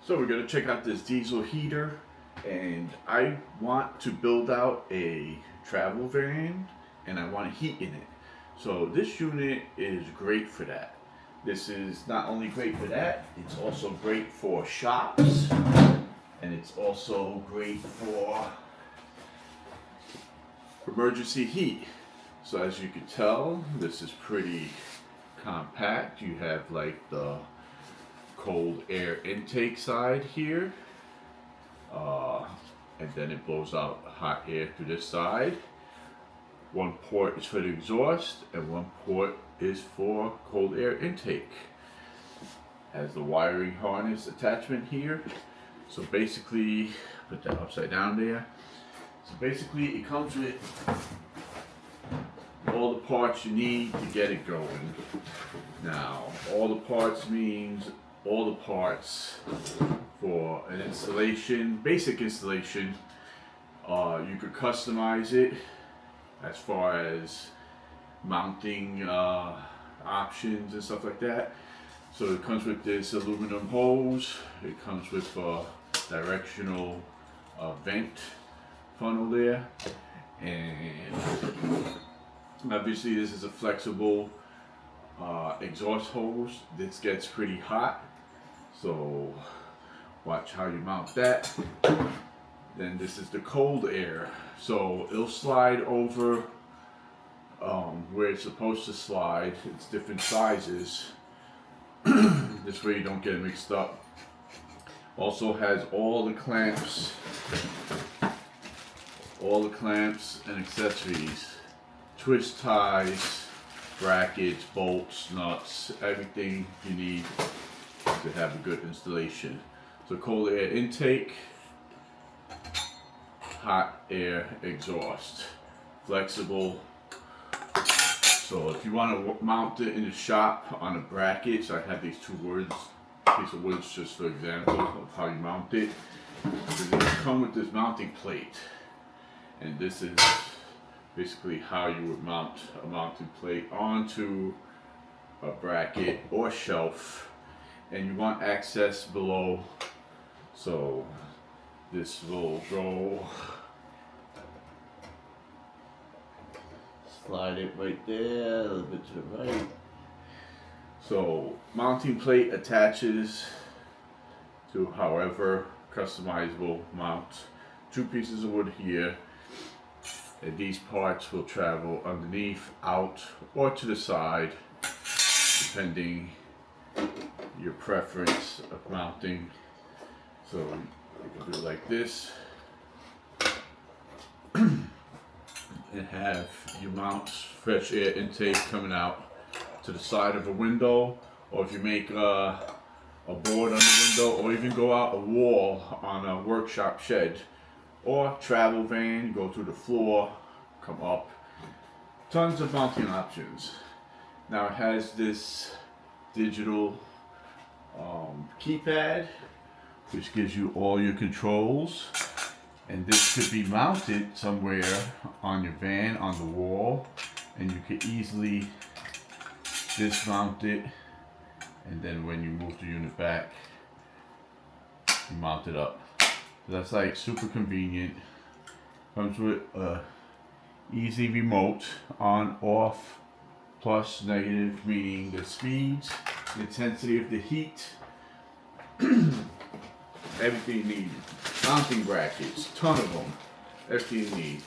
So we're going to check out this diesel heater, and I want to build out a travel van and I want heat in it. So this unit is great for that. This is not only great for that, it's also great for shops, and it's also great for emergency heat. So as you can tell, this is pretty compact. You have like the cold air intake side here, and then it blows out hot air through this side. One port is for the exhaust and one port is for cold air intake. Has the wiring harness attachment here. So basically, put that upside down there. So basically it comes with all the parts you need to get it going. Now, all the parts means all the parts for an installation, basic installation. You could customize it as far as mounting options and stuff like that. So it comes with this aluminum hose. It comes with a directional vent funnel there, and obviously this is a flexible exhaust hose. This gets pretty hot, so watch how you mount that. Then this is the cold air, so it'll slide over where it's supposed to slide. It's different sizes. This way you don't get mixed up. Also has all the clamps and accessories, twist ties, brackets, bolts, nuts, everything you need to have a good installation. So cold air intake, hot air exhaust, flexible. So if you want to mount it in the shop on a bracket, so I have these piece of woods just for example of how you mount it. It's going to come with this mounting plate, and this is basically how you would mount a mounting plate onto a bracket or shelf. And you want access below, so this will go, slide it right there, a little bit to the right. So mounting plate attaches to however customizable mount. Two pieces of wood here, and these parts will travel underneath, out, or to the side, depending your preference of mounting. So you can do it like this and have your mounts, fresh air intake coming out to the side of a window, or if you make a board on the window, or even go out a wall on a workshop shed or travel van, go through the floor, come up. Tons of mounting options. Now it has this digital keypad, which gives you all your controls, and this could be mounted somewhere on your van, on the wall, and you could easily dismount it, and then when you move the unit back, you mount it up. So that's like super convenient. Comes with a easy remote, on, off, plus, negative, meaning the speeds, the intensity of the heat, everything you need. Mounting brackets, ton of them, everything you need.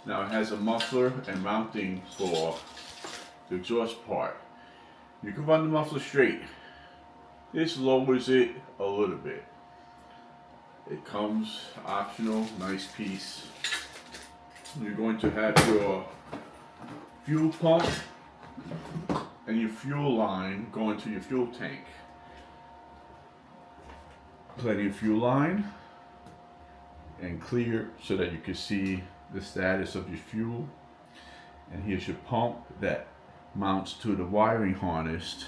Now it has a muffler and mounting for the exhaust part. You can run the muffler straight. This lowers it a little bit. It comes optional, nice piece. You're going to have your fuel pump and your fuel line going to your fuel tank. Plenty of fuel line, and clear so that you can see the status of your fuel. And here's your pump that mounts to the wiring harness,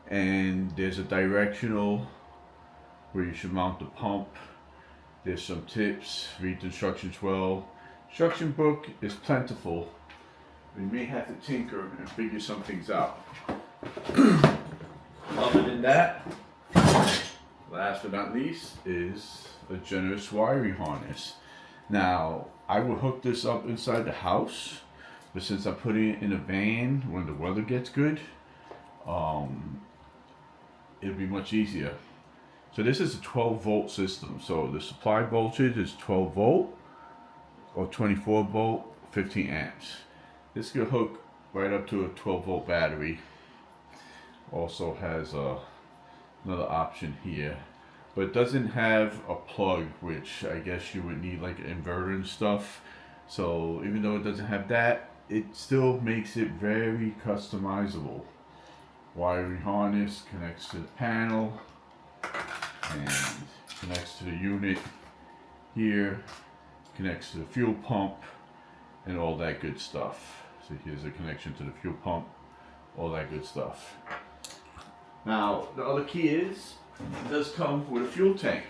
and there's a directional where you should mount the pump. There's some tips, read the instructions well. Instruction book is plentiful. We may have to tinker and figure some things out. Other than that, last but not least is a generous wiring harness. Now, I will hook this up inside the house, but since I'm putting it in a van when the weather gets good, it'll be much easier. So this is a 12 volt system. So the supply voltage is 12 volt or 24 volt, 15 amps. This can hook right up to a 12 volt battery. Also has another option here, but it doesn't have a plug, which I guess you would need like an inverter and stuff. So even though it doesn't have that, it still makes it very customizable. Wiring harness connects to the panel and connects to the unit here, connects to the fuel pump and all that good stuff. So here's a connection to the fuel pump, all that good stuff. Now the other key is it does come with a fuel tank.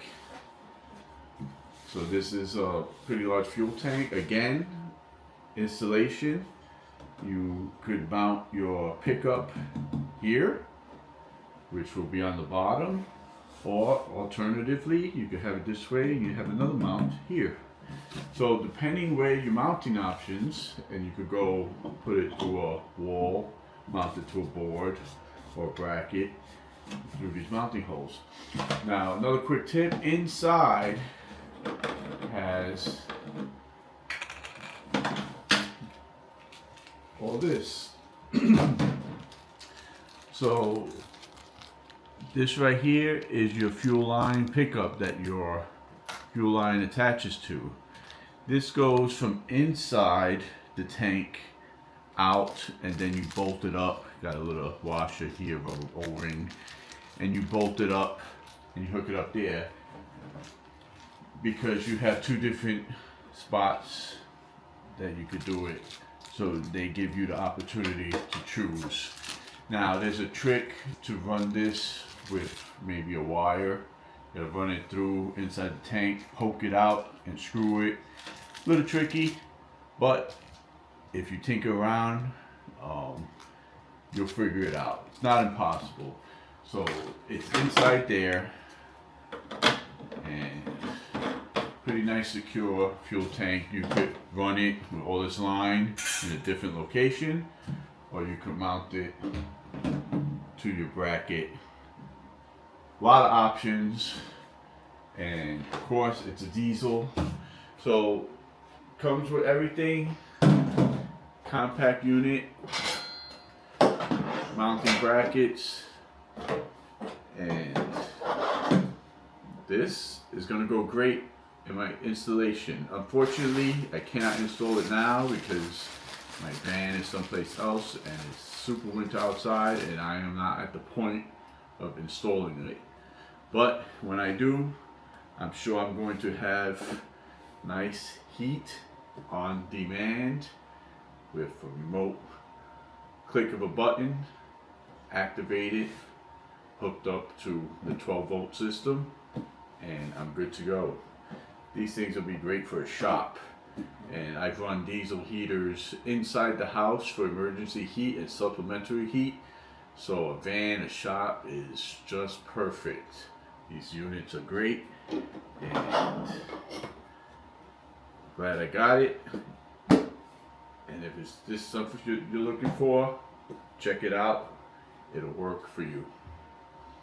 So this is a pretty large fuel tank. Again, installation, you could mount your pickup here, which will be on the bottom, or alternatively you could have it this way and you have another mount here. So depending where your mounting options, and you could go put it to a wall, mount it to a board or a bracket through these mounting holes. Now another quick tip, inside has all this. So this right here is your fuel line pickup that your fuel line attaches to. This goes from inside the tank out, and then you bolt it up. Got a little washer here, rubber O-ring, and you bolt it up and you hook it up there, because you have two different spots that you could do it, so they give you the opportunity to choose. Now there's a trick to run this with maybe a wire. You gotta run it through inside the tank, poke it out and screw it. A little tricky, but if you tinker around, you'll figure it out. It's not impossible. So it's inside there, and pretty nice secure fuel tank. You could run it with all this line in a different location, or you could mount it to your bracket. A lot of options, and of course it's a diesel, so comes with everything. Compact unit, mounting brackets, and this is going to go great in my installation. Unfortunately, I cannot install it now because my van is someplace else and it's super winter outside, and I am not at the point of installing it. But when I do, I'm sure I'm going to have nice heat on demand with a remote click of a button, activated, hooked up to the 12 volt system, and I'm good to go. These things will be great for a shop, and I've run diesel heaters inside the house for emergency heat and supplementary heat, so a van, a shop is just perfect. These units are great, and glad I got it. And if it's this something you're looking for, check it out. It'll work for you.